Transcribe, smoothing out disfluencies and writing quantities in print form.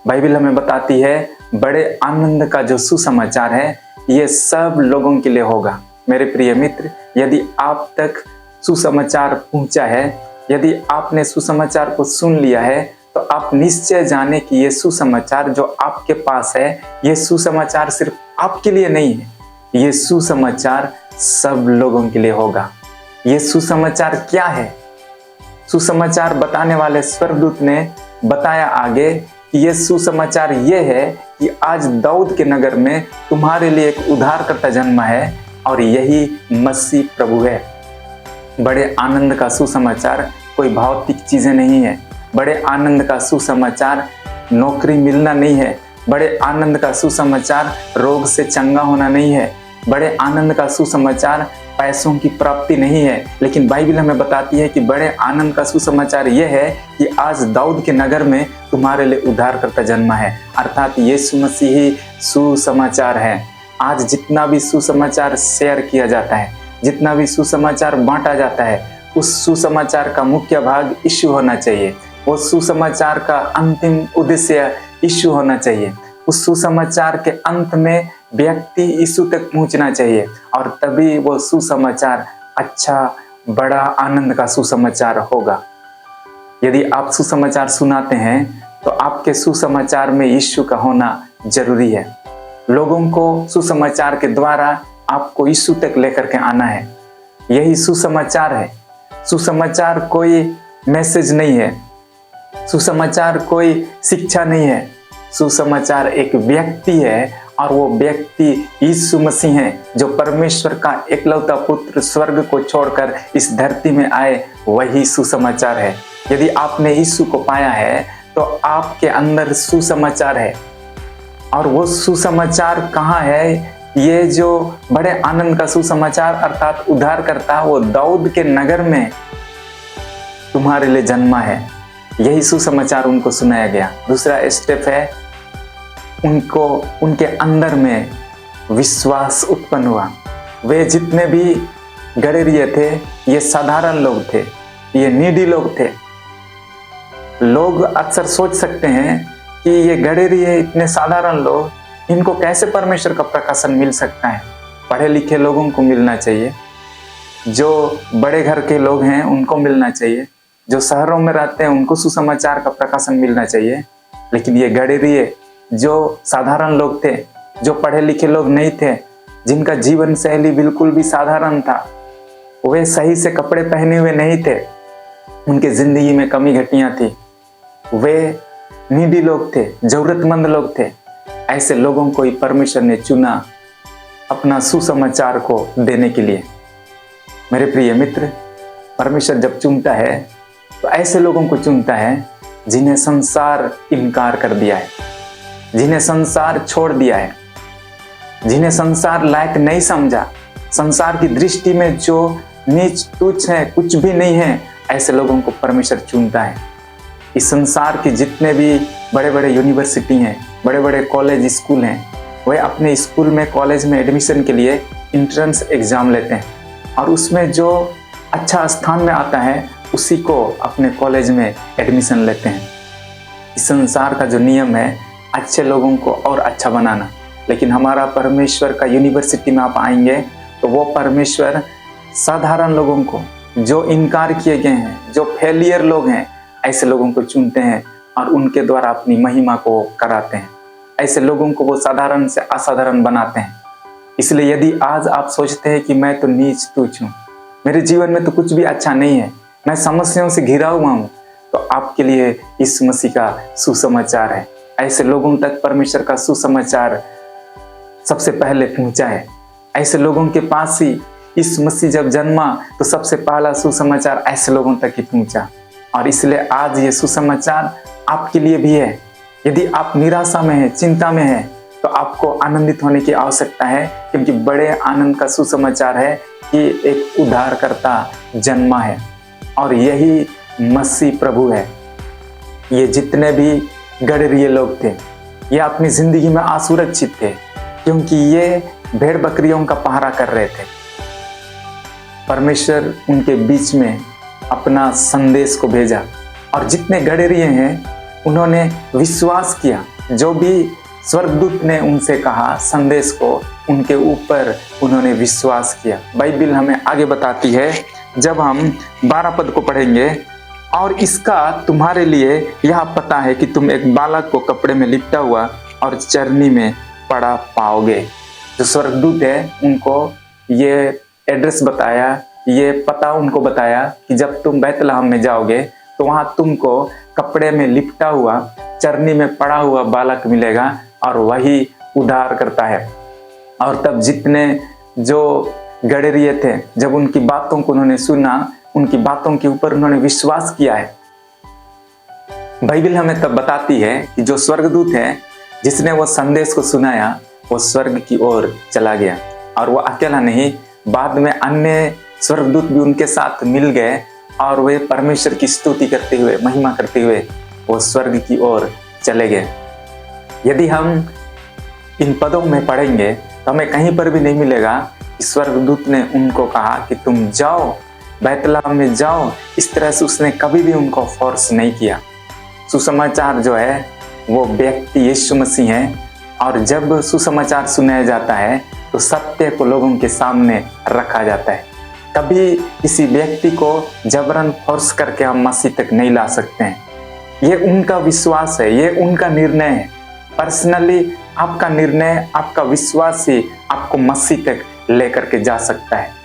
Bible हमें बताती है बड़े आनंद का जो सुसमाचार है ये सब लोगों के लिए होगा। मेरे प्रिय मित्र, यदि आप तक सुसमाचार पहुंचा है, यदि आपने सुसमाचार को सुन लिया है, तो आप निश्चय जाने कि ये सुसमाचार जो आपके पास है, ये सुसमाचार सिर्फ आपके लिए नहीं है, ये सुसमाचार सब लोगों के लिए होगा। ये सुसमाचार क्या है? सुसमाचार बताने वाले स्वर्गदूत ने बताया आगे कि ये सुसमाचार ये है कि आज दाऊद के नगर में तुम्हारे लिए एक उद्धारकर्ता जन्मा है और यही मसीह प्रभु है। बड़े आनंद का सुसमाचार कोई भौतिक चीजें नहीं है। बड़े आनंद का सुसमाचार नौकरी मिलना नहीं है। बड़े आनंद का सुसमाचार रोग से चंगा होना नहीं है। बड़े आनंद का सुसमाचार पैसों की प्राप्ति नहीं है। लेकिन बाइबल हमें बताती है कि बड़े आनंद का सुसमाचार यह है कि आज दाऊद के नगर में तुम्हारे लिए उद्धारकर्ता जन्मा है, अर्थात यीशु मसीह ही सुसमाचार है। आज जितना भी सुसमाचार शेयर किया जाता है, जितना भी सुसमाचार बांटा जाता है, उस सुसमाचार का मुख्य भाग यीशु होना चाहिए। वो सुसमाचार का अंतिम उद्देश्य यीशु होना चाहिए। उस सुसमाचार के अंत में व्यक्ति यीशु तक पहुंचना चाहिए और तभी वो सुसमाचार अच्छा, बड़ा आनंद का सुसमाचार होगा। यदि आप सुसमाचार सुनाते हैं तो आपके सुसमाचार में यीशु का होना जरूरी है। लोगों को सुसमाचार के द्वारा आपको यीशु तक लेकर के आना है। यही सुसमाचार है। सुसमाचार कोई मैसेज नहीं है, सुसमाचार कोई शिक्षा नहीं है। सुसमाचार एक व्यक्ति है और वो व्यक्ति यीशु मसीह है, जो परमेश्वर का एकलौता पुत्र स्वर्ग को छोड़कर इस धरती में आए, वही सुसमाचार है। यदि आपने यीशु को पाया है तो आपके अंदर सुसमाचार है। और वो सुसमाचार कहाँ है? ये जो बड़े आनंद का सुसमाचार अर्थात उद्धारकर्ता, वो दाऊद के नगर में तुम्हारे लिए जन्मा है। यही सुसमाचार उनको सुनाया गया। दूसरा स्टेप है, उनको उनके अंदर में विश्वास उत्पन्न हुआ। वे जितने भी गड़ेरिये थे, ये साधारण लोग थे, ये नीडी लोग थे। लोग अक्सर सोच सकते हैं कि ये गड़ेरिये, इतने साधारण लोग, इनको कैसे परमेश्वर का प्रकाशन मिल सकता है? पढ़े लिखे लोगों को मिलना चाहिए, जो बड़े घर के लोग हैं उनको मिलना चाहिए, जो शहरों में रहते हैं उनको सुसमाचार का प्रकाशन मिलना चाहिए। लेकिन ये गड़ेरिये जो साधारण लोग थे, जो पढ़े लिखे लोग नहीं थे, जिनका जीवन शैली बिल्कुल भी साधारण था, वे सही से कपड़े पहने हुए नहीं थे, उनके जिंदगी में कमी घटियां थी, वे नीडी लोग थे, जरूरतमंद लोग थे। ऐसे लोगों को ही परमेश्वर ने चुना अपना सुसमाचार को देने के लिए। मेरे प्रिय मित्र, परमेश्वर जब चुनता है तो ऐसे लोगों को चुनता है जिन्हें संसार इनकार कर दिया है, जिन्हें संसार छोड़ दिया है, जिन्हें संसार लायक नहीं समझा, संसार की दृष्टि में जो नीच तुच्छ है, कुछ भी नहीं है, ऐसे लोगों को परमेश्वर चुनता है। इस संसार के जितने भी बड़े बड़े यूनिवर्सिटी हैं, बड़े बड़े कॉलेज स्कूल हैं, वे अपने स्कूल में, कॉलेज में एडमिशन के लिए एंट्रेंस एग्जाम लेते हैं और उसमें जो अच्छा स्थान में आता है उसी को अपने कॉलेज में एडमिशन लेते हैं। इस संसार का जो नियम है, अच्छे लोगों को और अच्छा बनाना। लेकिन हमारा परमेश्वर का यूनिवर्सिटी में आप आएंगे तो वो परमेश्वर साधारण लोगों को, जो इनकार किए गए हैं, जो फेलियर लोग हैं, ऐसे लोगों को चुनते हैं और उनके द्वारा अपनी महिमा को कराते हैं। ऐसे लोगों को वो साधारण से असाधारण बनाते हैं। इसलिए यदि आज आप सोचते हैं कि मैं तो नीच तुच्छ हूँ, मेरे जीवन में तो कुछ भी अच्छा नहीं है, मैं समस्याओं से घिरा हुआ हूँ, तो आपके लिए यीशु मसीह का सुसमाचार है। ऐसे लोगों तक परमेश्वर का सुसमाचार सबसे पहले पहुंचा है। ऐसे लोगों के पास ही यीशु मसीह जब जन्मा तो सबसे पहला सुसमाचार ऐसे लोगों तक ही पहुंचा। और इसलिए आज ये सुसमाचार आपके लिए भी है। यदि आप निराशा में हैं, चिंता में हैं, तो आपको आनंदित होने की आवश्यकता है, क्योंकि बड़े आनंद का सुसमाचार है कि एक उद्धारकर्ता जन्मा है और यही मसीह प्रभु है। ये जितने भी गड़ेरिये लोग थे, ये अपनी जिंदगी में असुरक्षित थे, क्योंकि ये भेड़ बकरियों का पहरा कर रहे थे। परमेश्वर उनके बीच में अपना संदेश को भेजा और जितने गड़ेरिये हैं उन्होंने विश्वास किया जो भी स्वर्गदूत ने उनसे कहा संदेश को, उनके ऊपर उन्होंने विश्वास किया। बाइबिल हमें आगे बताती है, जब हम 12 पद को पढ़ेंगे, और इसका तुम्हारे लिए यह पता है कि तुम एक बालक को कपड़े में लिपटा हुआ और चरनी में पड़ा पाओगे। जो स्वर्गदूत है उनको ये एड्रेस बताया, ये पता उनको बताया कि जब तुम बैतलहम में जाओगे तो वहां तुमको कपड़े में लिपटा हुआ, चरनी में पड़ा हुआ बालक मिलेगा और वही उद्धार करता है। और तब जितने जो गडरिये थे, जब उनकी बातों को उन्होंने सुना, उनकी बातों के ऊपर उन्होंने विश्वास किया है। बाइबिल हमें तब बताती है कि जो स्वर्गदूत है जिसने वो संदेश को सुनाया, वो स्वर्ग की ओर चला गया। और वो अकेला नहीं, बाद में अन्य स्वर्गदूत भी उनके साथ मिल गए और वे परमेश्वर की स्तुति करते हुए, महिमा करते हुए वो स्वर्ग की ओर चले गए। यदि हम इन पदों में पढ़ेंगे तो हमें कहीं पर भी नहीं मिलेगा कि स्वर्गदूत ने उनको कहा कि तुम जाओ, बैतलहम में जाओ। इस तरह से उसने कभी भी उनको फोर्स नहीं किया। सुसमाचार जो है वो व्यक्ति यीशु मसीह है, और जब सुसमाचार सुनाया जाता है तो सत्य को लोगों के सामने रखा जाता है। कभी किसी व्यक्ति को जबरन फोर्स करके हम मसीह तक नहीं ला सकते हैं। ये उनका विश्वास है, ये उनका निर्णय है। पर्सनली आपका निर्णय, आपका विश्वास ही आपको मसीह तक लेकर के जा सकता है।